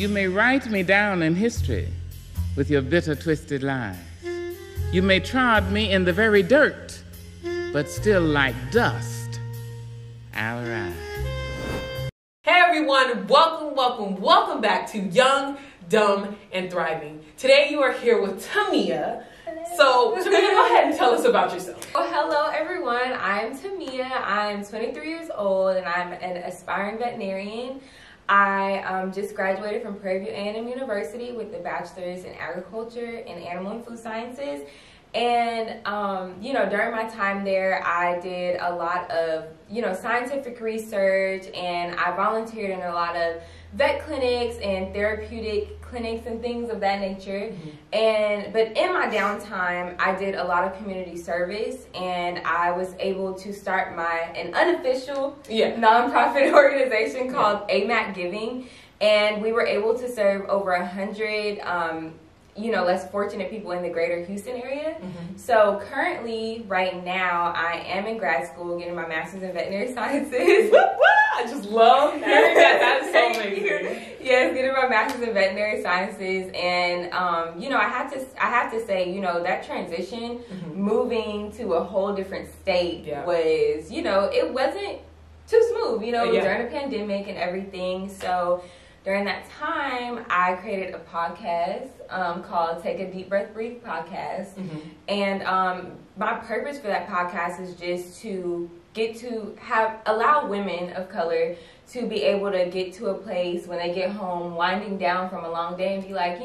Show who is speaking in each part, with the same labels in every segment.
Speaker 1: You may write me down in history with your bitter, twisted lies. You may trod me in the very dirt, but still like dust, I'll rise.
Speaker 2: Hey everyone, welcome back to Young, Dumb, and Thriving. Today you are here with Tamia. So, Tamia, go ahead and tell us about yourself.
Speaker 3: Well, hello everyone, I'm Tamia. I'm 23 years old and I'm an aspiring veterinarian. I just graduated from Prairie View A&M University with a bachelor's in agriculture and animal and food sciences. And, during my time there, I did a lot of, scientific research, and I volunteered in a lot of vet clinics and therapeutic clinics and things of that nature. But in my downtime, I did a lot of community service, and I was able to start an unofficial nonprofit organization called AMAC Giving, and we were able to serve over 100 less fortunate people in the greater Houston area. So currently, right now, I am in grad school getting my master's in veterinary sciences.
Speaker 2: I just love hearing that. That is so amazing.
Speaker 3: Yes, getting my master's in veterinary sciences, and I have to say, that transition, moving to a whole different state was, it wasn't too smooth. During the pandemic and everything. So during that time, I created a podcast called Take a Deep Breath, Breathe podcast. And my purpose for that podcast is just to allow women of color to be able to get to a place when they get home, winding down from a long day, and be like,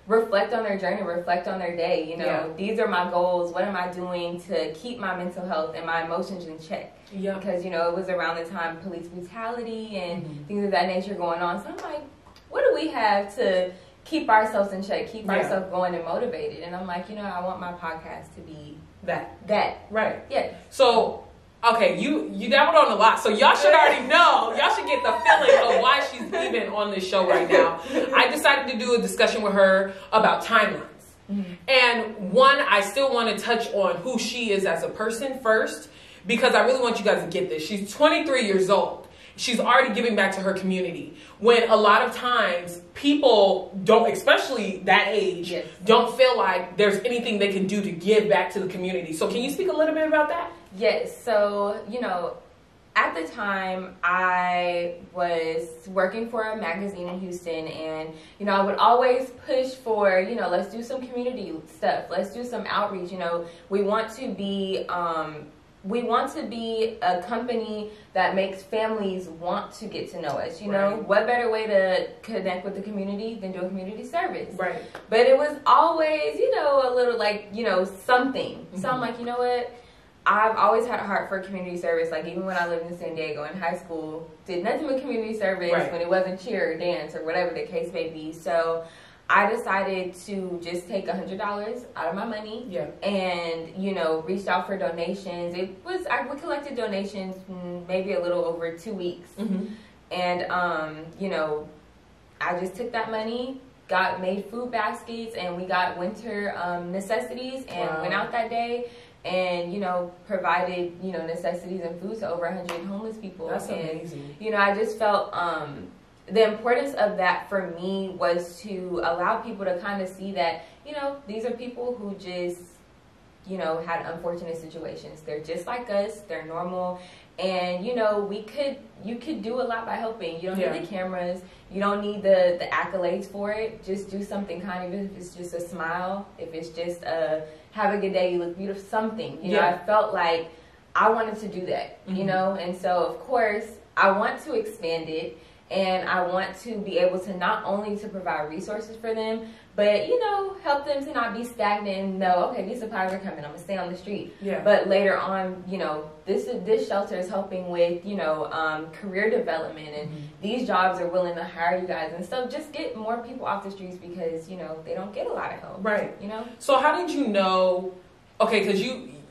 Speaker 3: reflect on their journey, reflect on their day. These are my goals. What am I doing to keep my mental health and my emotions in check? Because, it was around the time police brutality and things of that nature going on. So I'm like, what do we have to keep ourselves in check, keep ourselves going and motivated? And I'm like, I want my podcast to be that.
Speaker 2: Right.
Speaker 3: Yeah.
Speaker 2: So, okay, you dabbled on a lot. So y'all should already know. Y'all should get the feeling of why she's even on this show right now. I decided to do a discussion with her about timelines. And one, I still want to touch on who she is as a person first, because I really want you guys to get this. She's 23 years old. She's already giving back to her community. When a lot of times people don't, especially that age, don't feel like there's anything they can do to give back to the community. So can you speak a little bit about that?
Speaker 3: Yes. So, at the time I was working for a magazine in Houston, and, I would always push for, let's do some community stuff. Let's do some outreach. We want to be a company that makes families want to get to know us. What better way to connect with the community than do a community service? Right. But it was always, a little like, something. So I'm like, what? I've always had a heart for community service. Like, even when I lived in San Diego in high school, did nothing but community service when it wasn't cheer or dance or whatever the case may be. So I decided to just take $100 out of my money and, reached out for donations. We collected donations maybe a little over 2 weeks. And, I just took that money, made food baskets, and we got winter necessities, and went out that day and, provided, necessities and food to over 100 homeless people.
Speaker 2: That's amazing.
Speaker 3: I just felt the importance of that for me was to allow people to kind of see that, these are people who just, had unfortunate situations. They're just like us. They're normal. And, you could do a lot by helping. You don't need the cameras. You don't need the accolades for it. Just do something kind, even if it's just a smile, if it's just have a good day, you look beautiful, something. I felt like I wanted to do that, and so, of course, I want to expand it. And I want to be able to not only to provide resources for them, but, help them to not be stagnant and know, okay, these supplies are coming, I'm going to stay on the street. But later on, this shelter is helping with, career development, and these jobs are willing to hire you guys. And so just get more people off the streets because, they don't get a lot of help. Right.
Speaker 2: So how did you know, okay, because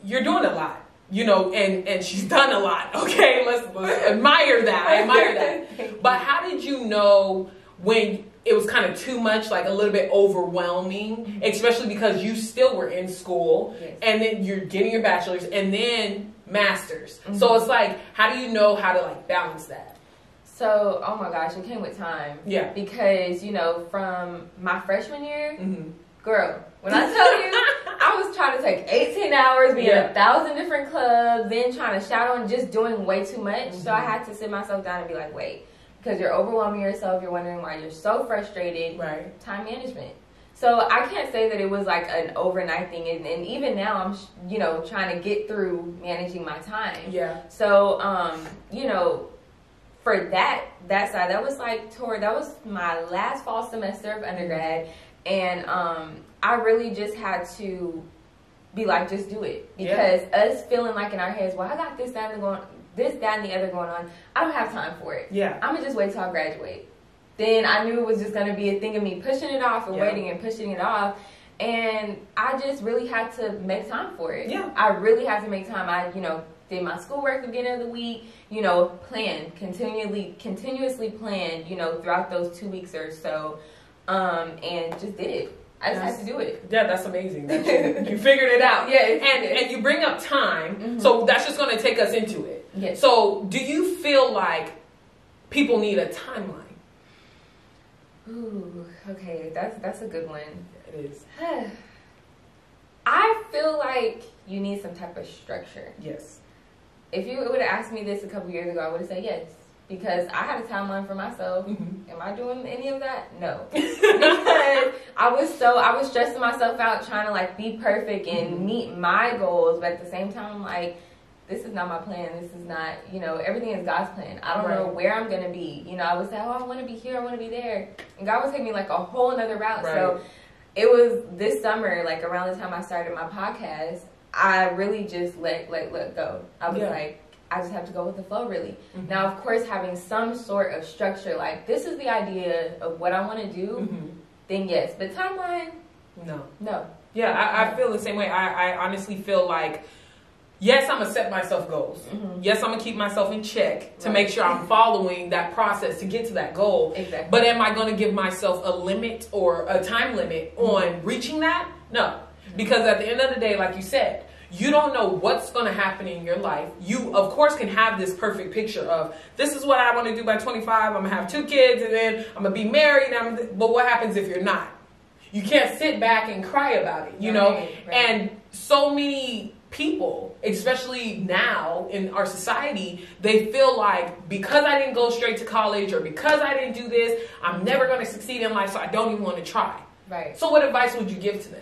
Speaker 2: you're doing a lot. And she's done a lot. Okay, let's admire that. I admire that. But how did you know when it was kind of too much, like a little bit overwhelming, especially because you still were in school, and then you're getting your bachelor's and then master's. So it's like, how do you know how to like balance that?
Speaker 3: So, oh my gosh, it came with time.
Speaker 2: Yeah.
Speaker 3: Because, you know, from my freshman year, girl, when I tell you, I was trying to take 18 hours, be in 1,000 different clubs, then trying to shout on, just doing way too much. So I had to sit myself down and be like, wait, because you're overwhelming yourself, you're wondering why you're so frustrated.
Speaker 2: Right.
Speaker 3: Time management. So I can't say that it was like an overnight thing, and even now I'm, you know, trying to get through managing my time.
Speaker 2: Yeah.
Speaker 3: So, you know, for that side, that was my last fall semester of undergrad, and I really just had to be like, just do it, because us feeling like in our heads, well, I got this, that, and the other going on, I don't have time for it.
Speaker 2: Yeah.
Speaker 3: I'm gonna just wait till I graduate. Then I knew it was just gonna be a thing of me pushing it off and waiting and pushing it off, and I just really had to make time for it. Yeah. I really had to make time. I, you know, did my schoolwork at the beginning of the week, you know, continuously planned, you know, throughout those 2 weeks or so, and just did it. I just had to do it.
Speaker 2: Yeah, that's amazing. That you figured it out.
Speaker 3: Yeah.
Speaker 2: And you bring up time, so that's just going to take us into it.
Speaker 3: Yes.
Speaker 2: So do you feel like people need a timeline?
Speaker 3: Ooh, okay, that's a good one.
Speaker 2: It is.
Speaker 3: I feel like you need some type of structure.
Speaker 2: Yes.
Speaker 3: If you would have asked me this a couple years ago, I would have said yes. Because I had a timeline for myself. Am I doing any of that? No. Because I was stressing myself out trying to like be perfect and meet my goals, but at the same time I'm like, this is not my plan. This is not, you know, everything is God's plan. I don't know where I'm going to be. You know, I would say, oh, I want to be here. I want to be there. And God would take me like a whole nother route. Right. So it was this summer, like around the time I started my podcast, I really just let go. I was like, I just have to go with the flow, really. Now, of course, having some sort of structure, like this is the idea of what I want to do, then yes. But timeline, no.
Speaker 2: Yeah, I feel the same way. I honestly feel like, yes, I'm going to set myself goals. Yes, I'm going to keep myself in check to make sure I'm following that process to get to that goal.
Speaker 3: Exactly.
Speaker 2: But am I going to give myself a limit or a time limit on reaching that? No. Because at the end of the day, like you said, you don't know what's going to happen in your life. You, of course, can have this perfect picture of, this is what I want to do by 25. I'm going to have 2 kids, and then I'm going to be married. But what happens if you're not? You can't sit back and cry about it, you know? Right. And so many people, especially now in our society, they feel like because I didn't go straight to college or because I didn't do this, I'm never going to succeed in life, so I don't even want to try.
Speaker 3: Right.
Speaker 2: So what advice would you give to them?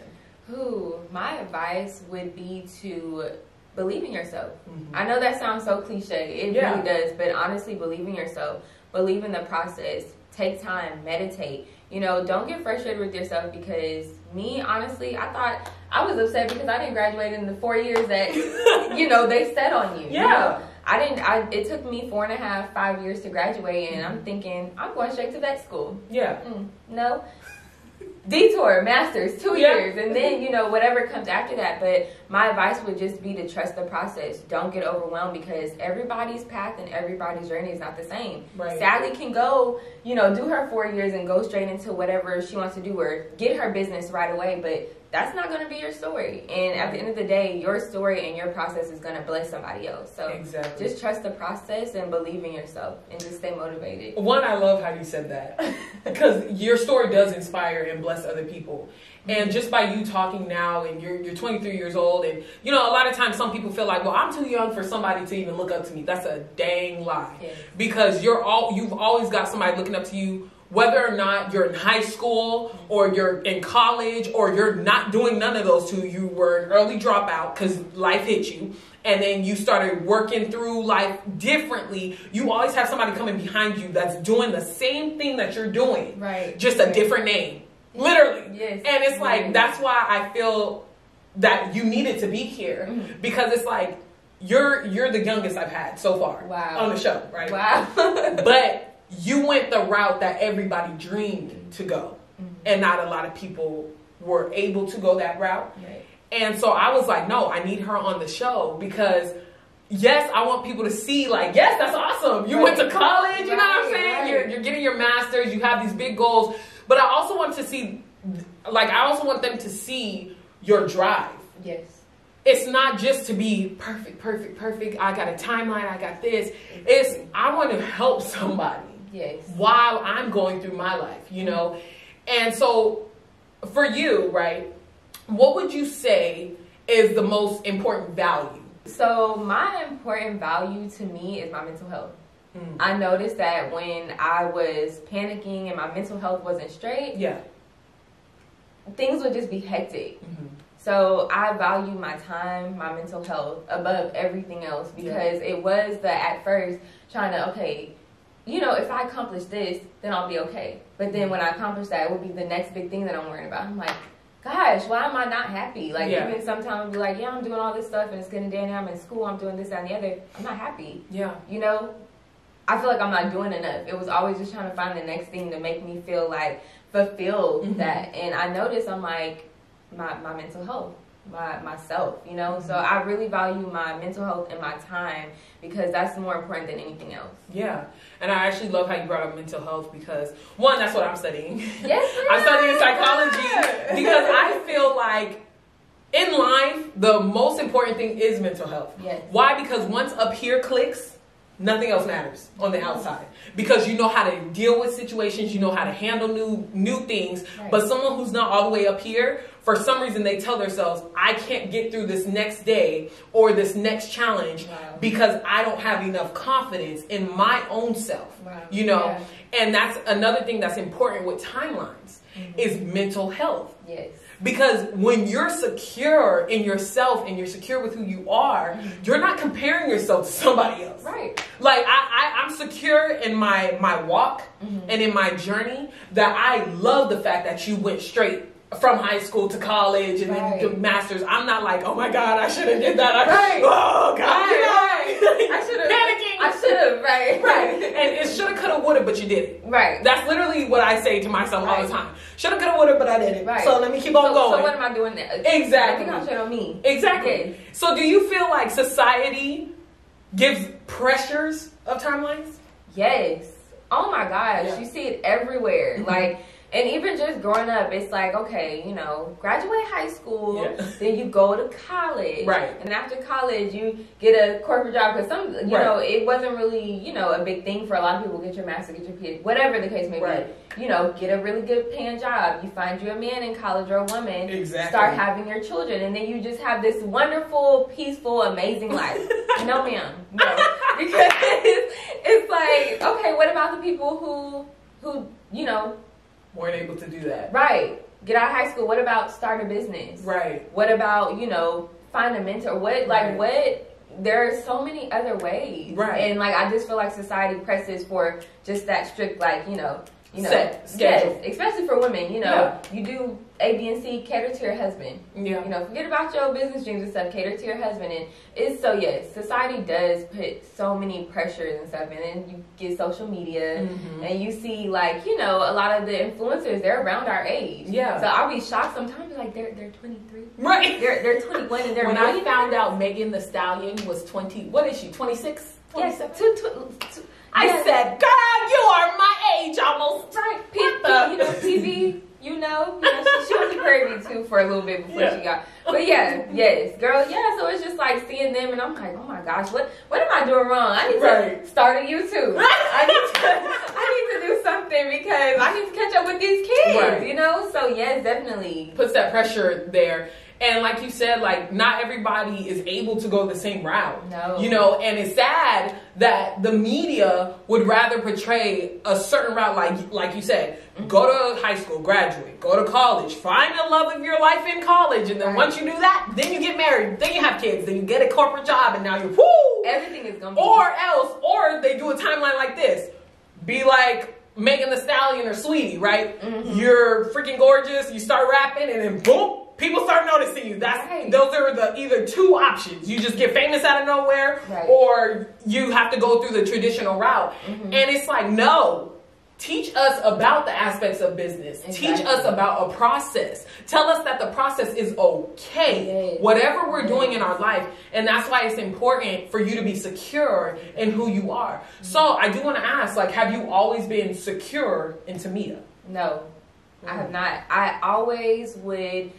Speaker 3: My advice would be to believe in yourself. I know that sounds so cliche. It really does. But honestly, believe in yourself. Believe in the process. Take time. Meditate. You know, don't get frustrated with yourself, because me, honestly, I thought I was upset because I didn't graduate in the 4 years that, you know, they set on you.
Speaker 2: Yeah.
Speaker 3: You know, it took me 4.5, 5 years to graduate, and I'm thinking, I'm going straight to vet school.
Speaker 2: Yeah.
Speaker 3: No. Detour, master's, 2 years, and then, you know, whatever comes after that. But my advice would just be to trust the process. Don't get overwhelmed, because everybody's path and everybody's journey is not the same.
Speaker 2: Right.
Speaker 3: Sally can go, you know, do her 4 years and go straight into whatever she wants to do or get her business right away, but that's not going to be your story. And at the end of the day, your story and your process is going to bless somebody else. So just trust the process and believe in yourself and just stay motivated.
Speaker 2: One, I love how you said that, because your story does inspire and bless other people. And just by you talking now, and you're 23 years old, and you know, a lot of times some people feel like, well, I'm too young for somebody to even look up to me. That's a dang lie. Yes. Because you've always got somebody looking up to you, whether or not you're in high school or you're in college or you're not doing none of those two. You were an early dropout because life hit you, and then you started working through life differently. You always have somebody coming behind you that's doing the same thing that you're doing, just a different name, literally.
Speaker 3: Yes.
Speaker 2: And it's like, that's why I feel that you needed to be here, because it's like, you're the youngest I've had so far on the show, right?
Speaker 3: Wow.
Speaker 2: But you went the route that everybody dreamed to go, and not a lot of people were able to go that route.
Speaker 3: Right.
Speaker 2: And so I was like, no, I need her on the show, because yes, I want people to see, like, yes, that's awesome. You went to college, you know what I'm saying? You're getting your master's, you have these big goals, but I also want to see, like, I also want them to see your drive.
Speaker 3: Yes.
Speaker 2: It's not just to be perfect. I got a timeline. I got this. I want to help somebody.
Speaker 3: Yes.
Speaker 2: While I'm going through my life, you know? And so for you, right, what would you say is the most important value?
Speaker 3: So my important value to me is my mental health. I noticed that when I was panicking and my mental health wasn't straight, things would just be hectic. So I value my time, my mental health above everything else, because it was at first trying to, okay, you know, if I accomplish this, then I'll be okay. But then when I accomplish that, it will be the next big thing that I'm worrying about. I'm like, gosh, why am I not happy? Like, even sometimes I'll be like, yeah, I'm doing all this stuff and it's getting down, I'm in school, I'm doing this, that, and the other. I'm not happy. You know? I feel like I'm not doing enough. It was always just trying to find the next thing to make me feel like fulfilled that. And I noticed I'm like, my mental health, myself, you know? So I really value my mental health and my time, because that's more important than anything else. Yeah.
Speaker 2: And I actually love how you brought up mental health, because one, that's what I'm studying.
Speaker 3: Yes,
Speaker 2: I'm studying psychology, because I feel like in life, the most important thing is mental health.
Speaker 3: Yes.
Speaker 2: Why? Because once up here clicks, nothing else matters on the outside, because you know how to deal with situations, you know how to handle new things. But someone who's not all the way up here, for some reason they tell themselves, I can't get through this next day or this next challenge because I don't have enough confidence in my own self. You know, and that's another thing that's important with timelines is mental health.
Speaker 3: Yes.
Speaker 2: Because when you're secure in yourself and you're secure with who you are, you're not comparing yourself to somebody else.
Speaker 3: Right.
Speaker 2: Like I'm secure in my walk and in my journey, that I love the fact that you went straight from high school to college and then to masters. I'm not like, oh my God, I should have did that. Oh God, you know,
Speaker 3: I should have
Speaker 2: panicking.
Speaker 3: I should have, right.
Speaker 2: And it shoulda, coulda, woulda, but you did it.
Speaker 3: Right.
Speaker 2: That's literally what I say to myself all the time. Shoulda, coulda, woulda, but I did it. Right. So let me keep on going.
Speaker 3: So what am I doing now?
Speaker 2: Exactly.
Speaker 3: Concentrate on me.
Speaker 2: Exactly.
Speaker 3: Yes.
Speaker 2: So do you feel like society gives pressures of timelines?
Speaker 3: Yes. Oh my gosh, you see it everywhere. Like, and even just growing up, it's like, okay, you know, graduate high school, then you go to college. Right. And after college, you get a corporate job, because some, you know, it wasn't really, you know, a big thing for a lot of people. Get your master, get your PhD, whatever the case may be. You know, get a really good paying job. You find you a man in college or a woman. Exactly. Start having your children. And then you just have this wonderful, peaceful, amazing life. No, ma'am. No. Because it's like, okay, what about the people who, you know,
Speaker 2: weren't able to do that.
Speaker 3: Right. Get out of high school. What about start a business? Right. What about, you know, find a mentor? What, like, what? There are so many other ways. Right. And, like, I just feel like society presses for just that strict, like, you know,
Speaker 2: set schedule.
Speaker 3: Yes, especially for women, you know, you do A, B, and C, cater to your husband. Yeah. You know, forget about your business dreams and stuff, cater to your husband. And it's so, yes, society does put so many pressures and stuff. And then you get social media and you see, like, you know, a lot of the influencers, they're around our age. Yeah. So I'll be shocked sometimes, like, they're 23. Right. They're 21 and they're
Speaker 2: When I found out Megan Thee Stallion was 20, what is she, 26?
Speaker 3: Yes,
Speaker 2: I said, girl, you are my age almost.
Speaker 3: Right. TV, you know she was a curvy too for a little bit before she got. But girl, so it's just like seeing them, and I'm like, oh my gosh, what am I doing wrong? I need to start a YouTube. I need to do something, because I need to catch up with these kids, you know? So yes, definitely.
Speaker 2: Puts that pressure there. And like you said, like, not everybody is able to go the same route. No. You know, and it's sad that the media would rather portray a certain route, like you said, go to high school, graduate, go to college, find the love of your life in college, and then once you do that, then you get married, then you have kids, then you get a corporate job, and now you're, whoo!
Speaker 3: Everything is gonna be...
Speaker 2: Or they do a timeline like this. Be like Megan Thee Stallion or Sweetie, right? You're freaking gorgeous, you start rapping, and then boom! People start noticing you. Those are the either two options. You just get famous out of nowhere, or you have to go through the traditional route. And it's like, no. Teach us about the aspects of business. Teach us about a process. Tell us that the process is okay. Whatever we're doing in our life. And that's why it's important for you to be secure in who you are. So I do want to ask, like, have you always been secure in Tamia?
Speaker 3: No, I have not. I always would...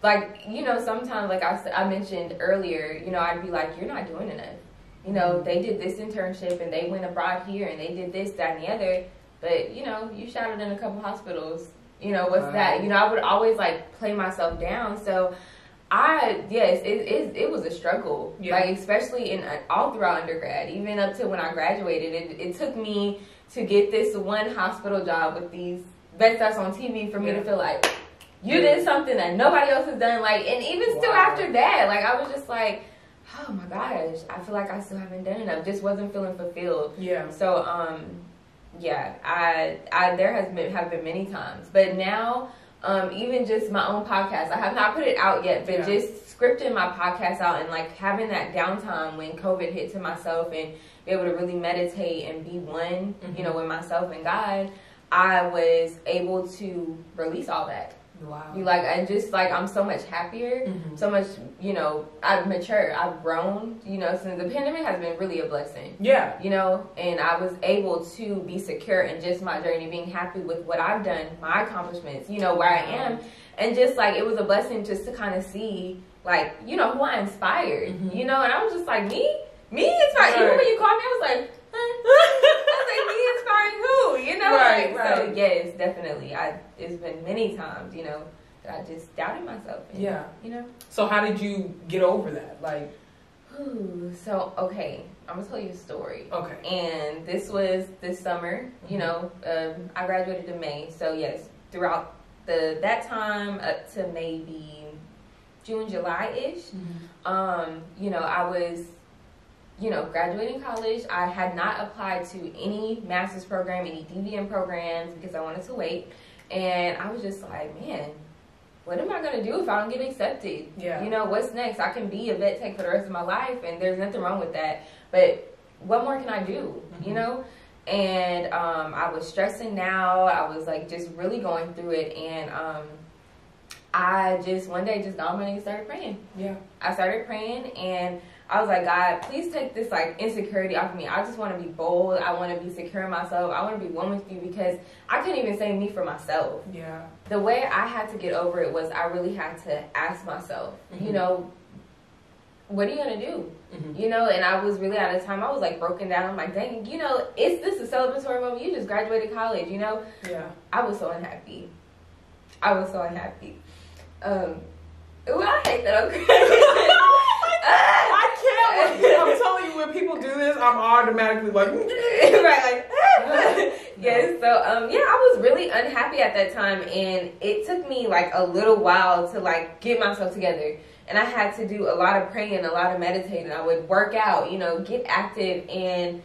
Speaker 3: Like, you know, sometimes, like I mentioned earlier, you know, I'd be like, you're not doing enough. You know, they did this internship and they went abroad here and they did this, that, and the other. But, you know, you shadowed in a couple hospitals. You know, what's that? You know, I would always, like, play myself down. So, it was a struggle. Yeah. Like, especially all throughout undergrad, even up to when I graduated. It took me to get this one hospital job with these vets that's on TV for me to feel like, you did something that nobody else has done. Like, and even still after that, like, I was just like, oh my gosh, I feel like I still haven't done enough. Just wasn't feeling fulfilled. Yeah. So, there have been many times, but now, even just my own podcast, I have not put it out yet, but just scripting my podcast out and like having that downtime when COVID hit to myself and be able to really meditate and be one, you know, with myself and God, I was able to release all that. Wow. I'm so much happier, so much, you know, I've matured, I've grown, you know, since the pandemic has been really a blessing. Yeah. You know, and I was able to be secure in just my journey, being happy with what I've done, my accomplishments, you know, where I am. And just like, it was a blessing just to kind of see, like, you know, who I inspired, you know, and I was just like, me inspired. Even when you called me, I was like, me inspiring who, you know? Right. So yes, definitely. It's been many times, you know, that I just doubted myself. And, you know. So how did you get over that? Like, so okay, I'm gonna tell you a story. Okay. And this was this summer. You know, I graduated in May. So yes, throughout that time up to maybe June, July-ish. You know, I was, you know, graduating college. I had not applied to any master's program, any DVM programs, because I wanted to wait. And I was just like, man, what am I going to do if I don't get accepted? Yeah. You know, what's next? I can be a vet tech for the rest of my life, and there's nothing wrong with that. But what more can I do? You know? And I was stressing out. I was, like, just really going through it. And I just, one day, just got on my knees and started praying. Yeah. I started praying, and I was like, God, please take this, like, insecurity off of me. I just want to be bold. I want to be secure in myself. I want to be one with you, because I couldn't even say me for myself. Yeah. The way I had to get over it was I really had to ask myself, you know, what are you going to do? You know, and I was really out of time. I was, like, broken down. I'm like, dang, you know, is this a celebratory moment? You just graduated college, you know? Yeah. I was so unhappy. Well, I hate that I'm crying.
Speaker 2: I can't. I'm telling you, when people do this, I'm automatically like,
Speaker 3: right, like, yes. So, I was really unhappy at that time, and it took me like a little while to like get myself together. And I had to do a lot of praying, a lot of meditating. I would work out, you know, get active, and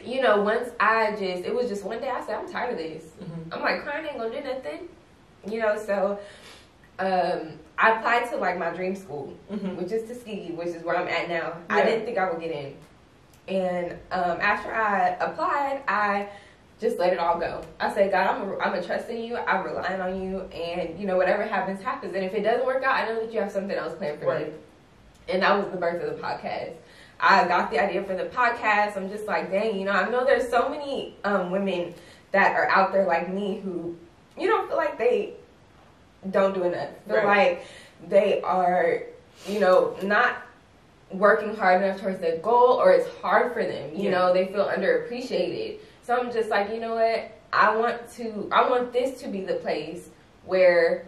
Speaker 3: you know, once it was just one day I said, I'm tired of this. I'm like, crying ain't gonna do nothing, you know. So I applied to like my dream school, which is Tuskegee, which is where I'm at now. Yeah. I didn't think I would get in. And after I applied, I just let it all go. I said, God, I'm gonna trust in you. I'm relying on you, and you know, whatever happens, happens. And if it doesn't work out, I know that you have something else planned for me. And that was the birth of the podcast. I got the idea for the podcast. I'm just like, dang, you know, I know there's so many women that are out there like me who, you know, feel like they don't do enough. Feel like they are, you know, not working hard enough towards their goal, or it's hard for them. You know, they feel underappreciated. So I'm just like, you know what? I want this to be the place where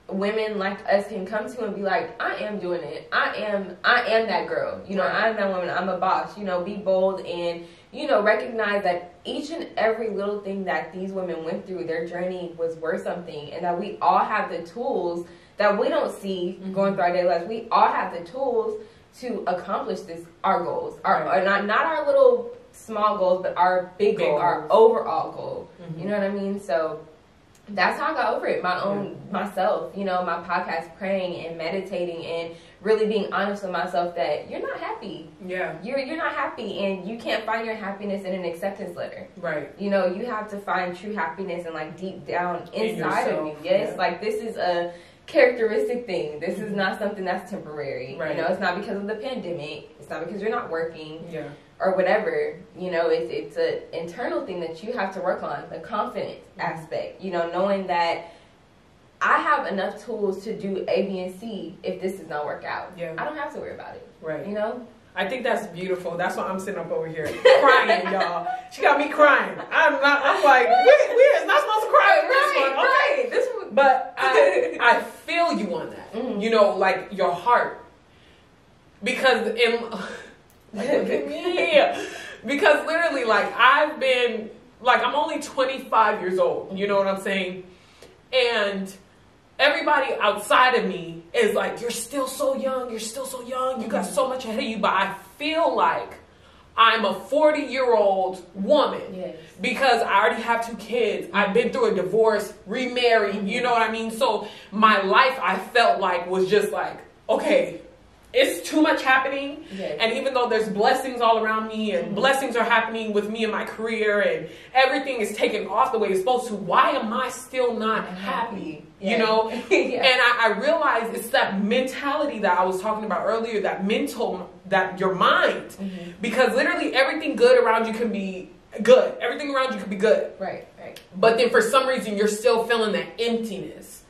Speaker 3: women like us can come to and be like, I am doing it. I am that girl. You know, I'm that woman. I'm a boss. You know, be bold and, you know, recognize that each and every little thing that these women went through, their journey was worth something, and that we all have the tools that we don't see going through our daily lives. We all have the tools to accomplish our goals, not our little small goals, but our big goal, our overall goal. You know what I mean? So that's how I got over it. Myself, you know, my podcast, praying and meditating and really being honest with myself that you're not happy. Yeah. You're not happy, and you can't find your happiness in an acceptance letter. Right. You know, you have to find true happiness and like deep down inside of you. Yes. Yeah. Like, this is a characteristic thing. This is not something that's temporary. Right. You know, it's not because of the pandemic. It's not because you're not working. Yeah. Or whatever, you know, it's an internal thing that you have to work on, the confidence aspect, you know, knowing that I have enough tools to do A, B, and C if this does not work out. Yeah. I don't have to worry about it. Right. You know?
Speaker 2: I think that's beautiful. That's why I'm sitting up over here crying, y'all. She got me crying. I'm like, we is not supposed to cry with this one. Okay.
Speaker 3: Right. This one.
Speaker 2: But I feel you on that. You know, like your heart. Because look at me. Because literally, like, I've been, like, I'm only 25 years old. You know what I'm saying? And everybody outside of me is like, you're still so young. You're still so young. You got so much ahead of you. But I feel like I'm a 40-year-old woman.
Speaker 3: Yes. Because
Speaker 2: I already have 2 kids. I've been through a divorce, remarried. You know what I mean? So my life, I felt like, was just like, okay, it's too much happening.
Speaker 3: Yes.
Speaker 2: And even though there's blessings all around me and blessings are happening with me and my career and everything is taking off the way it's supposed to, why am I still not happy?
Speaker 3: Yes.
Speaker 2: You know?
Speaker 3: Yeah.
Speaker 2: And I realized it's that mentality that I was talking about earlier, that your mind. Because literally everything good around you can be good. Everything around you can be good.
Speaker 3: Right.
Speaker 2: But then for some reason you're still feeling that emptiness.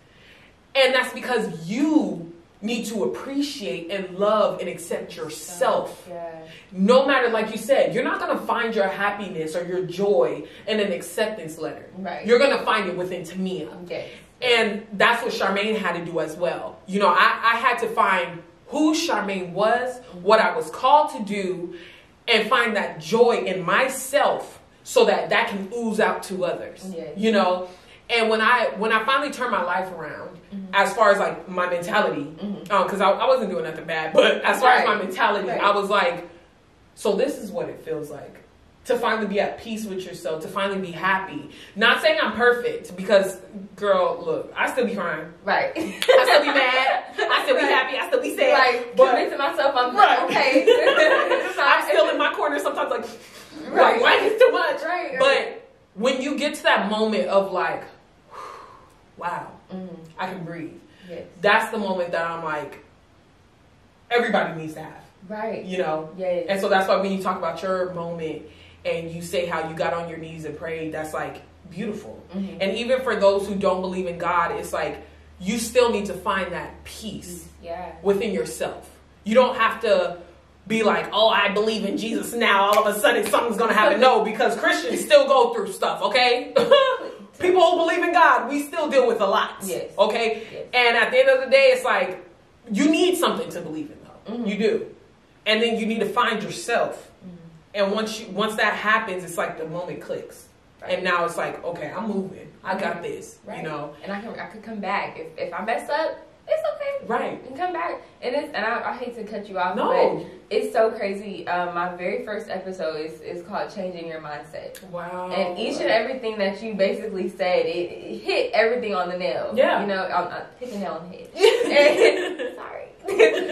Speaker 2: And that's because you need to appreciate and love and accept yourself.
Speaker 3: Yeah.
Speaker 2: No matter, like you said, you're not going to find your happiness or your joy in an acceptance letter.
Speaker 3: Right.
Speaker 2: You're going to find it within Tamia.
Speaker 3: Yes.
Speaker 2: And that's what Charmaine had to do as well. You know, I had to find who Charmaine was, what I was called to do, and find that joy in myself so that can ooze out to others.
Speaker 3: Yes.
Speaker 2: You know? And when I finally turned my life around, as far as like my mentality, because I wasn't doing nothing bad, but as far as my mentality, I was like, so this is what it feels like to finally be at peace with yourself, to finally be happy. Not saying I'm perfect, because girl, look, I still be crying.
Speaker 3: Right.
Speaker 2: I still be mad. I still be happy. I still be sad.
Speaker 3: Like,
Speaker 2: but
Speaker 3: convincing myself I'm okay.
Speaker 2: I'm still in my corner sometimes, like it's too much.
Speaker 3: Right.
Speaker 2: But when you get to that moment of like, wow, I can breathe.
Speaker 3: Yes.
Speaker 2: That's the moment that I'm like, everybody needs to have.
Speaker 3: Right.
Speaker 2: You know?
Speaker 3: Yes.
Speaker 2: And so that's why when you talk about your moment and you say how you got on your knees and prayed, that's like beautiful. And even for those who don't believe in God, it's like you still need to find that peace within yourself. You don't have to be like, oh, I believe in Jesus now, all of a sudden something's going to happen. No, because Christians still go through stuff, okay? People who believe in God, we still deal with a lot. Yes. Okay? Yes. And at the end of the day, it's like, you need something to believe in, though. You do. And then you need to find yourself. And once that happens, it's like the moment clicks. Right. And now it's like, okay, I'm moving. I got this. Right. You know?
Speaker 3: And I could come back. If I mess up, it's okay.
Speaker 2: Right.
Speaker 3: And come back. And I hate to cut you off,
Speaker 2: no,
Speaker 3: but it's so crazy. My very first episode is called Changing Your Mindset.
Speaker 2: Wow.
Speaker 3: And each and everything that you basically said, it hit everything on the nail.
Speaker 2: Yeah.
Speaker 3: You know, hit the nail on the head. Sorry.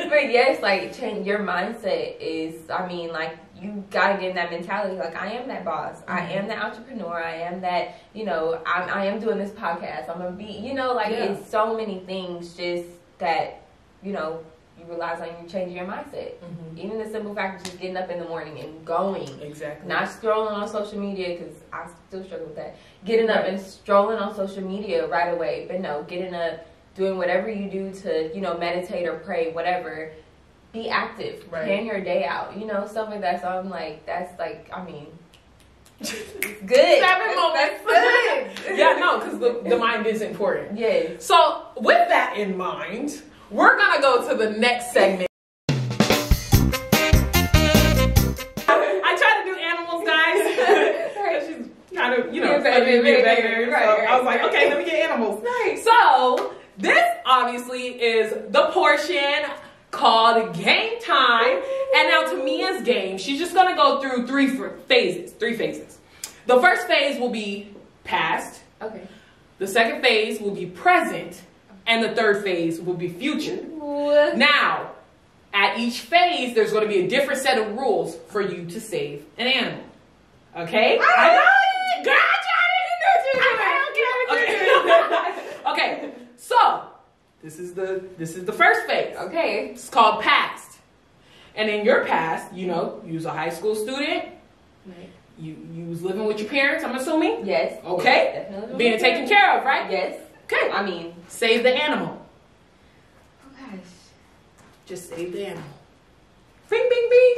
Speaker 3: But yes, like, change your mindset is, I mean, like, you gotta get in that mentality. Like, I am that boss. I am that entrepreneur. I am that, you know, I am doing this podcast. I'm gonna be, you know, like, it's so many things just that, you know, you realize on you changing your mindset. Even the simple fact of just getting up in the morning and going.
Speaker 2: Exactly.
Speaker 3: Not scrolling on social media, because I still struggle with that. Getting up and strolling on social media right away. But no, getting up, doing whatever you do to, you know, meditate or pray, whatever. Be active. Plan your day out. You know, stuff like that. So I'm like, that's like, I mean, it's good.
Speaker 2: 7 moments.
Speaker 3: That's good.
Speaker 2: Yeah, no, because the mind is important.
Speaker 3: Yes.
Speaker 2: So with that in mind, we're going to go to the next segment. I try to do animals, guys. She's trying to, you know, be a baby. I was like, okay, let me get animals.
Speaker 3: Right.
Speaker 2: So this obviously is the portion called Game Time. And now Tamia's game, she's just going to go through three phases. The first phase will be past.
Speaker 3: Okay.
Speaker 2: The second phase will be present. And the third phase will be future.
Speaker 3: What?
Speaker 2: Now, at each phase, there's going to be a different set of rules for you to save an animal. Okay? I know it! Gotcha! Okay. So, this is the first phase.
Speaker 3: Okay.
Speaker 2: It's called past. And in your past, you know, you was a high school student.
Speaker 3: Right.
Speaker 2: You was living with your parents, I'm assuming?
Speaker 3: Yes.
Speaker 2: Okay.
Speaker 3: Definitely.
Speaker 2: Being taken care of, right?
Speaker 3: Yes.
Speaker 2: Okay.
Speaker 3: I mean,
Speaker 2: save the animal.
Speaker 3: oh gosh.
Speaker 2: Just save the animal. Bing, bing, bing.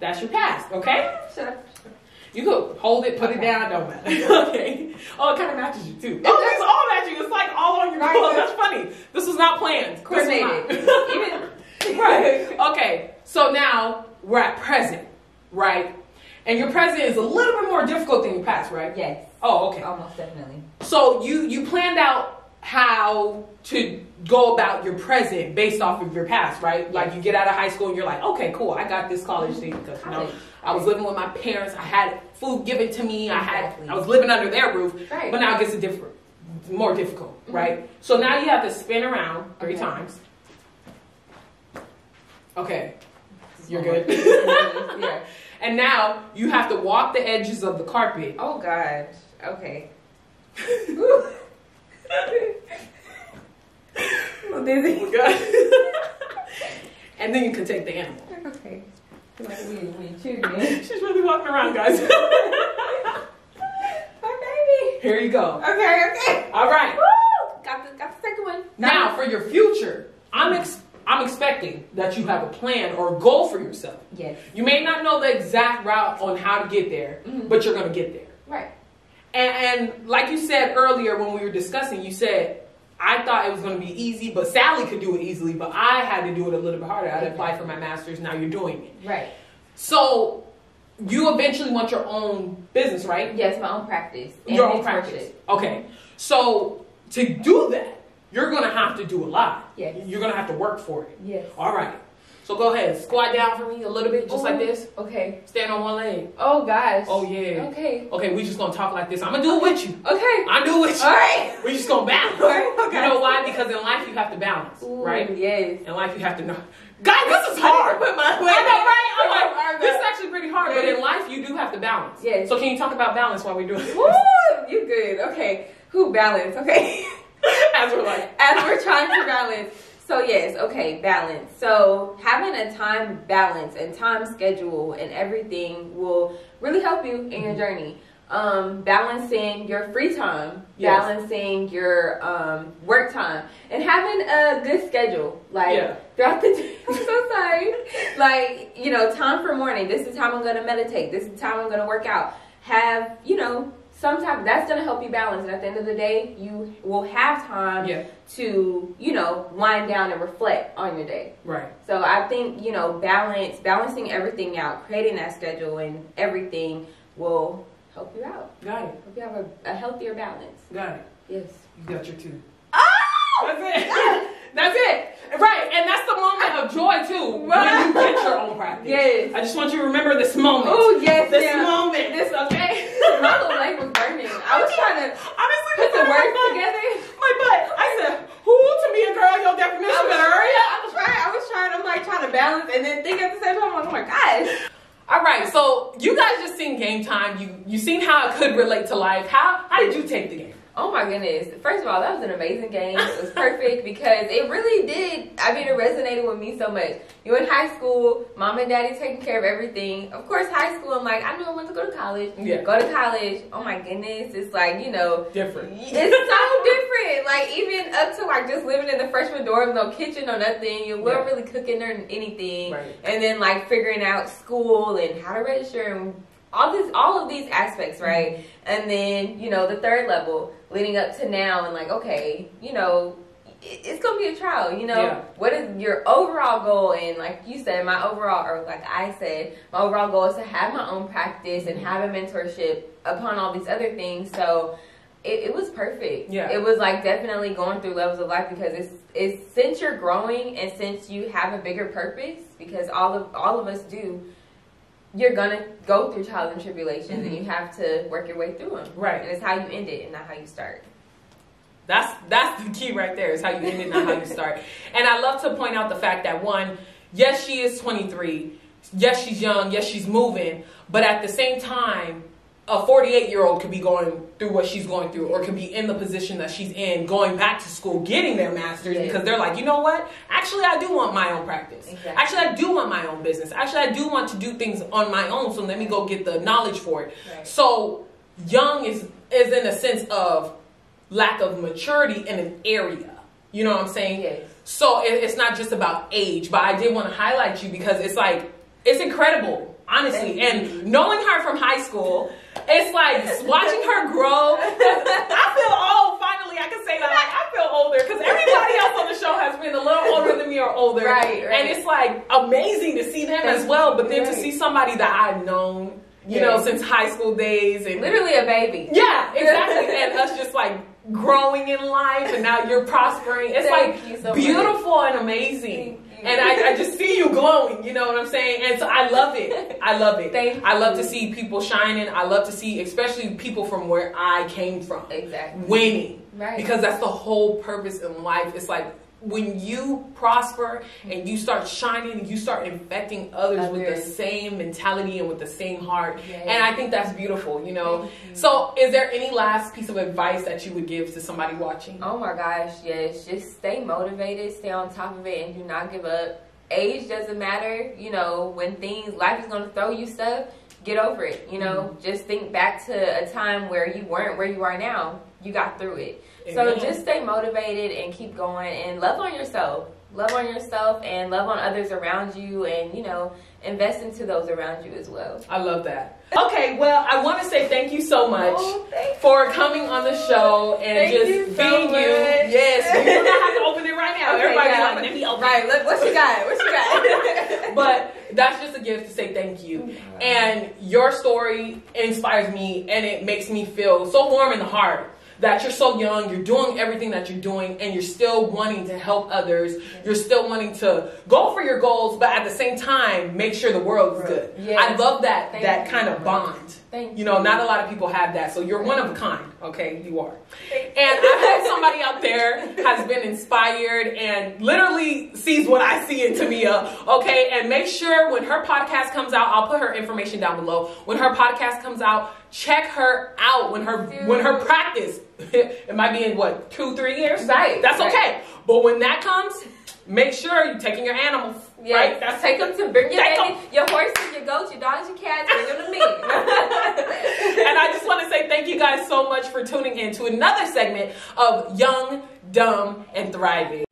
Speaker 2: That's your past, okay?
Speaker 3: Sure.
Speaker 2: You could hold it, put it down, don't matter. Okay. Oh, it kind of matches you too. Oh, it's all matching. It's like all on your clothes. That's funny. This was not planned.
Speaker 3: Coordinated.
Speaker 2: Right. Okay. So now we're at present, right? And your present is a little bit more difficult than your past, right?
Speaker 3: Yes.
Speaker 2: Oh, okay.
Speaker 3: Almost definitely.
Speaker 2: So you planned out how to go about your present based off of your past, right? Like you get out of high school and you're like, okay, cool, I got this college thing because I was living with my parents. I had food given to me. I was living under their roof.
Speaker 3: Right.
Speaker 2: But now it gets more difficult, right? So now you have to spin around 3 times. Okay, you're good.
Speaker 3: Yeah.
Speaker 2: And now you have to walk the edges of the carpet.
Speaker 3: Oh gosh. Okay. Well, dizzy.
Speaker 2: And then you can take the animal.
Speaker 3: Okay. Like we choosing.
Speaker 2: She's really walking around, guys.
Speaker 3: My baby.
Speaker 2: Here you go.
Speaker 3: Okay.
Speaker 2: All right.
Speaker 3: Woo! Got the second one.
Speaker 2: Now for your future, I'm expecting that you have a plan or a goal for yourself.
Speaker 3: Yes.
Speaker 2: You may not know the exact route on how to get there, but you're going to get there.
Speaker 3: Right.
Speaker 2: And like you said earlier when we were discussing, you said, I thought it was going to be easy, but Sally could do it easily, but I had to do it a little bit harder. I had to apply for my master's. Now you're doing it.
Speaker 3: Right.
Speaker 2: So you eventually want your own business, right?
Speaker 3: Yes, my own practice.
Speaker 2: Your own practice. Okay. So to do that, you're going to have to do a lot.
Speaker 3: Yes.
Speaker 2: You're going to have to work for it.
Speaker 3: Yes.
Speaker 2: All right. So go ahead. Squat down for me a little bit, just like this.
Speaker 3: Okay.
Speaker 2: Stand on one leg.
Speaker 3: Oh, gosh.
Speaker 2: Oh, yeah.
Speaker 3: Okay.
Speaker 2: Okay, we just going to talk like this. I'm going to do it with you.
Speaker 3: Okay.
Speaker 2: I'm doing it with you.
Speaker 3: All right.
Speaker 2: We just going to balance.
Speaker 3: All right. Okay.
Speaker 2: You know why? Because in life, you have to balance, right?
Speaker 3: Yes.
Speaker 2: In life, you have to know. Guys, this is hard.
Speaker 3: Put my
Speaker 2: I know, right? I'm like, this is actually pretty hard, but in life, you do have to balance.
Speaker 3: Yes.
Speaker 2: So can you talk about balance while we're doing this?
Speaker 3: Woo! You good. Okay. Who balance? Okay.
Speaker 2: As we're
Speaker 3: trying to balance. So yes, okay, balance. So having a time balance and time schedule and everything will really help you in your journey. Balancing your free time, balancing your work time, and having a good schedule. Like throughout the day. I'm so sorry. Like, you know, time for morning. This is time I'm gonna meditate. This is the time I'm gonna work out. Have, you know, sometimes that's going to help you balance. And at the end of the day, you will have time to, you know, wind down and reflect on your day.
Speaker 2: Right.
Speaker 3: So I think, you know, balancing everything out, creating that schedule and everything will help you out.
Speaker 2: Got it.
Speaker 3: Hope you have a healthier balance.
Speaker 2: Got it.
Speaker 3: Yes.
Speaker 2: You got your 2.
Speaker 3: Oh!
Speaker 2: That's it. That's it. Right. And that's the moment of joy, too. When you get your own practice.
Speaker 3: Yes.
Speaker 2: I just want you to remember this moment.
Speaker 3: Oh, yes.
Speaker 2: This moment.
Speaker 3: This, okay. My little leg was burning. I was trying to
Speaker 2: honestly
Speaker 3: put the words together.
Speaker 2: My butt. I said, who to be a girl, your definition better hurry up.
Speaker 3: I was trying. I'm like trying to balance and then think at the same time. I'm like, oh my gosh.
Speaker 2: All right, so you guys just seen Game Time. You seen how it could relate to life. How did you take the game?
Speaker 3: Oh my goodness. First of all, that was an amazing game. It was perfect because it really did. I mean, it resonated with me so much. You in high school, mom and daddy taking care of everything. Of course, high school, I'm like, I know I want to go to college.
Speaker 2: Yeah.
Speaker 3: Go to college. Oh my goodness. It's like, you know.
Speaker 2: Different.
Speaker 3: It's so different. Like, even up to like just living in the freshman dorm, no kitchen, no nothing. You weren't really cooking or anything.
Speaker 2: Right. And
Speaker 3: then like figuring out school and how to register and all of these aspects, right? Mm-hmm. And then, you know, the third level leading up to now and like, okay, you know, it's going to be a trial, you know? What is your overall goal? And like you said, my overall goal is to have my own practice and have a mentorship upon all these other things. So it was perfect. Yeah. It was like definitely going through levels of life because it's since you're growing and since you have a bigger purpose, because all of us do, you're gonna go through trials and tribulations, and you have to work your way through them. Right. And it's how you end it, and not how you start.
Speaker 2: That's the key right there. Is how you end it, not how you start. And I love to point out the fact that yes, she is 23. Yes, she's young. Yes, she's moving. But at the same time, a 48-year-old could be going through what she's going through, or could be in the position that she's in, going back to school, getting their master's, because they're like, you know what? Actually, I do want my own practice. Exactly. Actually, I do want my own business. Actually, I do want to do things on my own, so let me go get the knowledge for it. Right. So young is in a sense of lack of maturity in an area. You know what I'm saying? Yes. So it's not just about age, but I did want to highlight you because it's like, It's incredible, honestly. And knowing her from high school, it's like watching her grow. I feel old. Finally, I can say that. Like, I feel older because everybody else on the show has been a little older than me or older.
Speaker 3: Right.
Speaker 2: And it's like amazing to see them as well. But then to see somebody that I've known, you know, since high school days. And
Speaker 3: literally a baby.
Speaker 2: Yeah, exactly. And us just like growing in life, and now you're prospering. It's like so beautiful and amazing. And I just see you glowing, you know what I'm saying? And so I love it. I love it. I love to see people shining. I love to see, especially people from where I came from, winning. Right. Because that's the whole purpose in life. It's like when you prosper and you start shining, you start infecting others with the same mentality and with the same heart. And I think that's beautiful, you know. So is there any last piece of advice that you would give to somebody watching?
Speaker 3: Oh my gosh, yes. Just stay motivated, stay on top of it, and do not give up. Age doesn't matter. You know, when life is going to throw you stuff, get over it. You know, just think back to a time where you weren't where you are now. You got through it. So just stay motivated and keep going, and love on yourself. Love on yourself and love on others around you, and, you know, invest into those around you as well.
Speaker 2: I love that. Okay, well, I want to say thank you so much for coming on the show and just being you. Yes, you do not have to open it right now. Everybody like, let me open it.
Speaker 3: Right, look, what you got? What you got?
Speaker 2: But that's just a gift to say thank you. And your story inspires me, and it makes me feel so warm in the heart. That you're so young, you're doing everything that you're doing, and you're still wanting to help others. You're still wanting to go for your goals, but at the same time, make sure the world is good. I love that kind of bond. You know, not a lot of people have that, so you're one of a kind. Okay, you are. And I hope somebody out there has been inspired and literally sees what I see in Tamia. Okay, and make sure when her podcast comes out, I'll put her information down below. When her podcast comes out, check her out when her practice. It might be in what, 2-3 years?
Speaker 3: Right.
Speaker 2: That's okay. But when that comes, make sure you're taking your animals. Right?
Speaker 3: That's take them to bring your horses, your goats, your dogs, your cats, bring them to me.
Speaker 2: And I just want to say thank you guys so much for tuning in to another segment of Young, Dumb, and Thriving.